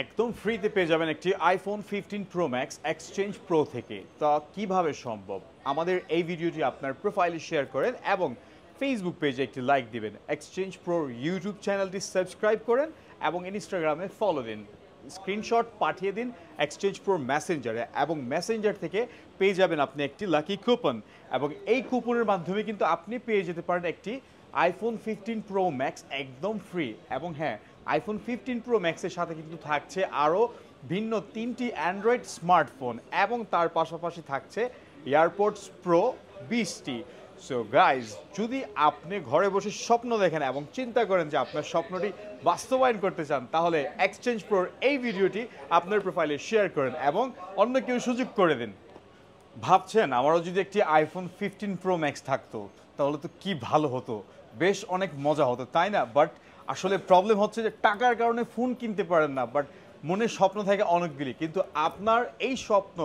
একদম ফ্রিতে পেয়ে যাবেন একটি iPhone 15 pro max exchange pro থেকে। তা কিভাবে সম্ভব? আমাদের এই ভিডিওটি আপনার প্রোফাইলে শেয়ার করেন এবং ফেসবুক পেজে একটি লাইক দিবেন, এক্সচেঞ্জ প্রোর ইউটিউব চ্যানেলটি সাবস্ক্রাইব করেন এবং ইনস্টাগ্রামে ফলো দিন। স্ক্রিনশট পাঠিয়ে দিন এক্সচেঞ্জ প্রো মেসেঞ্জারে এবং মেসেঞ্জার থেকে পেয়ে যাবেন আপনি একটি লাকি কুপন এবং এই কুপনের মাধ্যমে কিন্তু আপনি পেয়ে যেতে পারেন একটি আইফোন 15 প্রো ম্যাক্স একদম ফ্রি। এবং হ্যাঁ, আইফোন 15 প্রো ম্যাক্সের সাথে কিন্তু থাকছে আরও ভিন্ন 3টি অ্যান্ড্রয়েড স্মার্টফোন এবং তার পাশাপাশি থাকছে এয়ারপডস প্রো 20টি। সো গাইজ, যদি আপনি ঘরে বসে স্বপ্ন দেখেন এবং চিন্তা করেন যে আপনার স্বপ্নটি বাস্তবায়ন করতে চান, তাহলে এক্সচেঞ্জ প্রোর এই ভিডিওটি আপনার প্রোফাইলে শেয়ার করেন এবং অন্য কেউ সুযোগ করে দিন। ভাবছেন আমারও যদি একটি আইফোন 15 প্রো ম্যাক্স থাকতো তাহলে তো কি ভালো হতো, বেশ অনেক মজা হতো, তাই না? বাট আসলে প্রবলেম হচ্ছে যে টাকার কারণে ফোন কিনতে পারেন না, বাট মনের স্বপ্ন থাকে অনেকগুলি, কিন্তু আপনার এই স্বপ্ন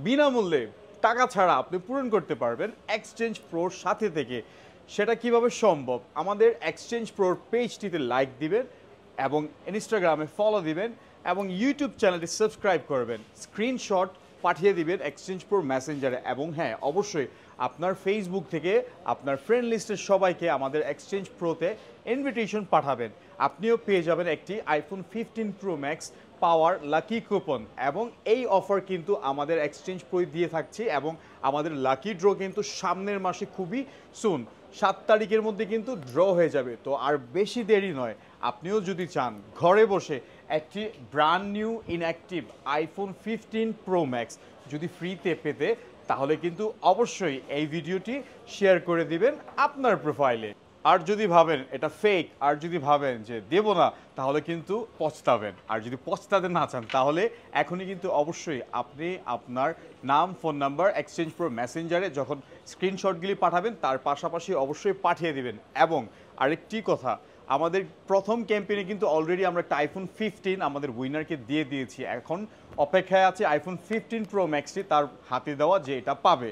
বিনামূল্যে টাকা ছাড়া আপনি পূরণ করতে পারবেন এক্সচেঞ্জ প্রোর সাথে থেকে। সেটা কিভাবে সম্ভব? আমাদের এক্সচেঞ্জ প্রোর পেজটিতে লাইক দিবেন এবং ইনস্টাগ্রামে ফলো দিবেন এবং ইউটিউব চ্যানেলটি সাবস্ক্রাইব করবেন। স্ক্রিনশট পাঠিয়ে দিবেন এক্সচেঞ্জ প্রো মেসেঞ্জারে এবং হ্যাঁ, অবশ্যই আপনার ফেসবুক থেকে আপনার ফ্রেন্ড লিস্টের সবাইকে আমাদের এক্সচেঞ্জ প্রোতে ইনভিটেশন পাঠাবেন। আপনিও পেয়ে যাবেন একটি আইফোন 15 প্রো ম্যাক্স পাওয়ার লাকি কুপন এবং এই অফার কিন্তু আমাদের এক্সচেঞ্জ প্রো দিয়ে থাকছে এবং আমাদের লাকি ড্র কিন্তু সামনের মাসে খুবই সুন 7 তারিখের মধ্যে কিন্তু ড্র হয়ে যাবে। তো আর বেশি দেরি নয়, আপনিও যদি চান ঘরে বসে একটি brand new inactive iPhone 15 pro max যদি ফ্রিতে পেতে, তাহলে কিন্তু অবশ্যই এই ভিডিওটি শেয়ার করে দিবেন আপনার প্রোফাইলে। আর যদি ভাবেন এটা ফেক, আর যদি ভাবেন যে দেব না, তাহলে কিন্তু পস্তাবেন। আর যদি পস্তাতে না চান, তাহলে এখনই কিন্তু অবশ্যই আপনি আপনার নাম, ফোন নাম্বার এক্সচেঞ্জ প্রো মেসেঞ্জারে যখন স্ক্রিনশটগুলি পাঠাবেন তার পাশাপাশি অবশ্যই পাঠিয়ে দিবেন। এবং আরেকটি কথা, আমাদের প্রথম ক্যাম্পেইনে কিন্তু অলরেডি আমরা একটা আইফোন 15 আমাদের উইনারকে দিয়ে দিয়েছি। এখন অপেক্ষায় আছে আইফোন 15 প্রো ম্যাক্সটি তার হাতে দেওয়া, যে এটা পাবে।